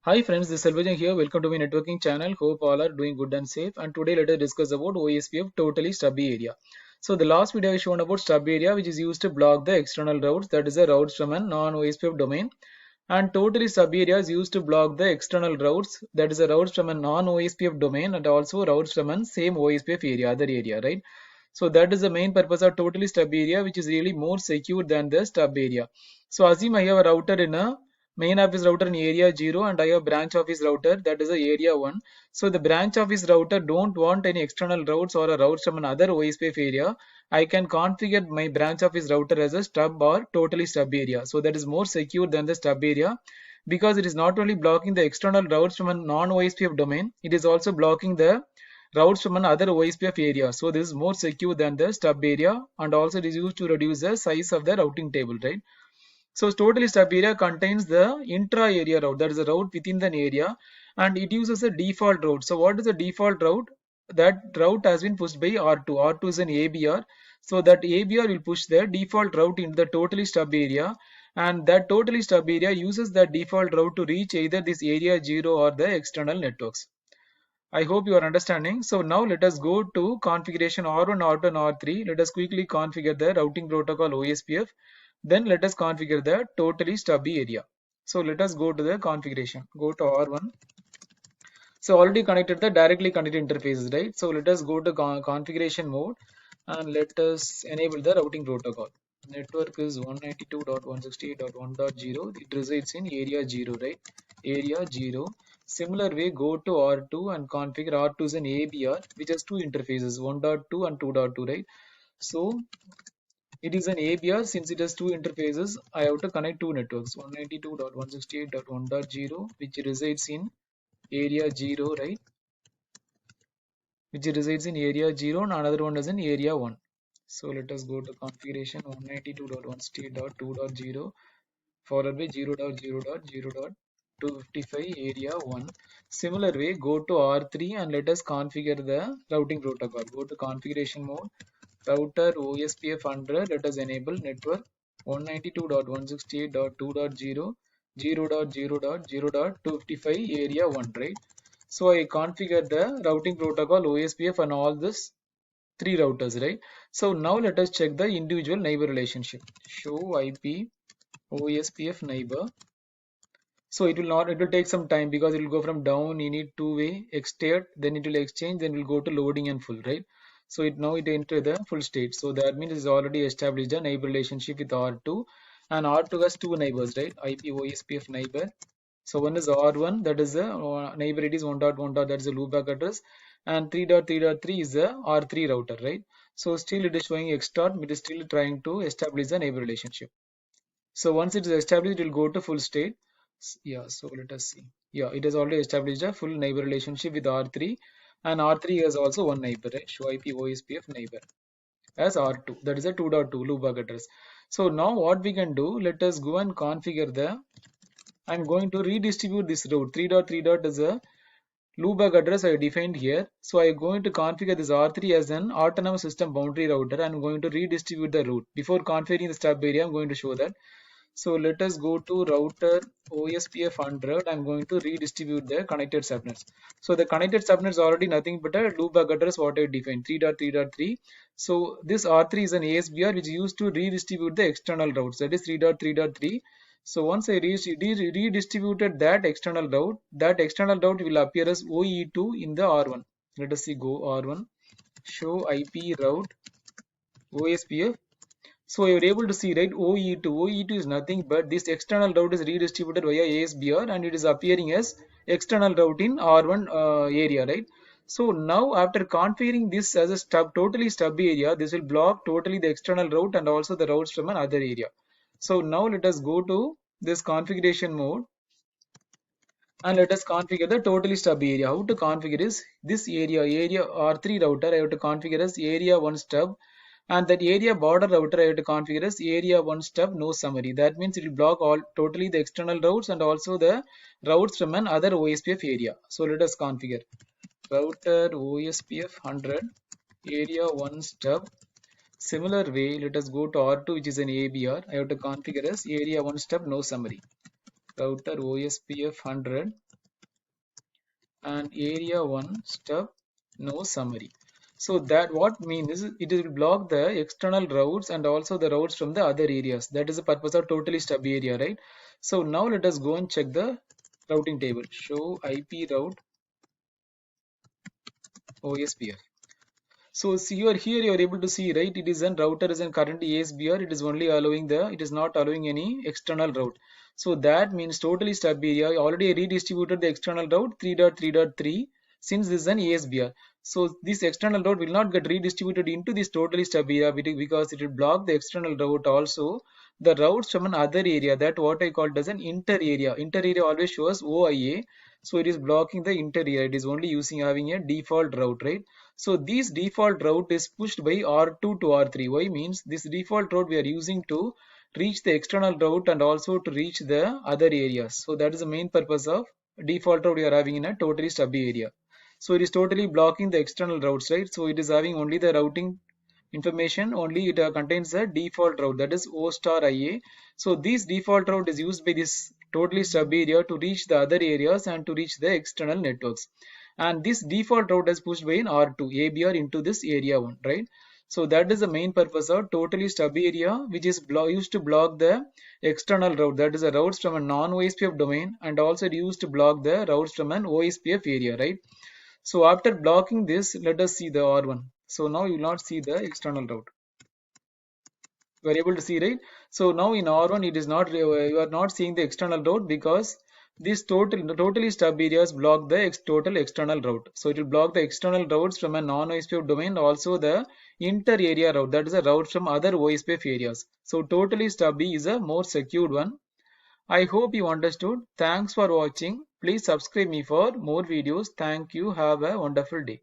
Hi friends, this is Selvajan here. Welcome to my networking channel. Hope all are doing good and safe. And today let us discuss about OSPF totally stubby area. So the last video I shown about stubby area, which is used to block the external routes, that is the routes from a non-OSPF domain. And totally stubby area is used to block the external routes, that is the routes from a non-OSPF domain and also routes from a same OSPF area, other area, right? So that is the main purpose of totally stubby area, which is really more secure than the stub area. So assume I have a router in a main office router in area 0 and I have branch office router, that is the area 1. So the branch office router don't want any external routes or a routes from another OSPF area. I can configure my branch office router as a stub or totally stub area. So that is more secure than the stub area because it is not only blocking the external routes from a non-OSPF domain, it is also blocking the routes from another OSPF area. So this is more secure than the stub area, and also it is used to reduce the size of the routing table, right? So totally stub area contains the intra area route, that is a route within the area, and it uses a default route. So what is the default route? That route has been pushed by R2. R2 is an ABR. So that ABR will push the default route into the totally stub area, and that totally stub area uses that default route to reach either this area 0 or the external networks. I hope you are understanding. So now let us go to configuration R1, R2 and R3. Let us quickly configure the routing protocol OSPF. Then let us configure the totally stubby area. So let us go to the configuration. Go to R1. So already connected the directly connected interfaces, right? So let us go to configuration mode and let us enable the routing protocol. Network is 192.168.1.0. It resides in area 0, right? Area 0. Similar way, go to R2 and configure R2 is an ABR, which has two interfaces, 1.2 and 2.2, right? So it is an ABR. Since it has two interfaces, I have to connect two networks, 192.168.1.0, which resides in area 0, right? Which resides in area 0 and another one is in area 1. So let us go to configuration 192.168.2.0 followed by 0.0.0.255 area 1. Similar way, go to R3 and let us configure the routing protocol. Go to configuration mode, router OSPF 100, let us enable network 192.168.2.0 0.0.0.255 area 1, right? So I configure the routing protocol OSPF and all this three routers, right? So now let us check the individual neighbor relationship. Show IP OSPF neighbor. So it will take some time because it will go from down, you need two-way, extend, then it will exchange, then it will go to loading and full, right? So it enter the full state. So that means it's already established a neighbor relationship with R2, and R2 has two neighbors, right? IP OSPF neighbor. So one is R1, that is the neighbor, it is 1.1. That is the loopback address, and 3.3.3 is the R3 router, right? So still it is showing X dot, it is still trying to establish the neighbor relationship. So once it is established, it will go to full state. Yeah, so let us see. Yeah, it has already established a full neighbor relationship with R3, and R3 has also one neighbor, right? Show IP OSPF neighbor as R2, that is a 2.2 loopback address. So now what we can do, let us go and configure I'm going to redistribute this route. 3.3. is a loopback address I defined here. So I am going to configure this R3 as an autonomous system boundary router. I'm going to redistribute the route. Before configuring the stub area, I'm going to show that. So let us go to router OSPF 100. I'm going to redistribute the connected subnets. So the connected subnets are already nothing but a loopback address what I defined, 3.3.3. So this R3 is an ASBR which is used to redistribute the external routes, that is 3.3.3. So once I redistributed that external route will appear as OE2 in the R1. Let us see, go R1, show IP route OSPF. So you are able to see, right, OE2. OE2 is nothing but this external route is redistributed via ASBR and it is appearing as external route in R1 area, right? So now after configuring this as a totally stubby area, this will block totally the external route and also the routes from another area. So now let us go to this configuration mode and let us configure the totally stubby area. How to configure is this area R3 router I have to configure as area 1 stub, and that area border router I have to configure as area 1 stub no summary. That means it will block all totally the external routes and also the routes from an other OSPF area. So let us configure router OSPF 100 area 1 stub. Similar way, let us go to R2 which is an ABR. I have to configure as area 1 stub no summary. Router OSPF 100 and area 1 stub no summary. So that what means is it will block the external routes and also the routes from the other areas. That is the purpose of totally stub area, right? So now let us go and check the routing table. Show IP route OSPF. So see here you are able to see, right? It is an router is in current ASBR. It is only allowing it is not allowing any external route. So that means totally stub area already redistributed the external route 3.3.3 since this is an ASBR. So this external route will not get redistributed into this totally stub area because it will block the external route also the routes from another area, that what I called as an inter area. Inter area always shows OIA. So it is blocking the inter area. It is only using having a default route, right? So this default route is pushed by R2 to R3. Why means this default route we are using to reach the external route and also to reach the other areas. So that is the main purpose of default route we are having in a totally stubby area. So it is totally blocking the external routes, right? So it is having only the routing information, only it contains the default route, that is O star IA. So this default route is used by this totally stub area to reach the other areas and to reach the external networks. And this default route is pushed by an R2 ABR into this area 1, right? So that is the main purpose of totally stub area, which is used to block the external route, that is the routes from a non-OSPF domain, and also it used to block the routes from an OSPF area, right? So after blocking this, let us see the R1. So now you will not see the external route. You are able to see, right? So now in R1 it is not, you are not seeing the external route because this totally stub areas block the total external route. So it will block the external routes from a non-OSPF domain, also the inter area route, that is a route from other OSPF areas. So totally stubby is a more secured one. I hope you understood. Thanks for watching. Please subscribe me for more videos. Thank you. Have a wonderful day.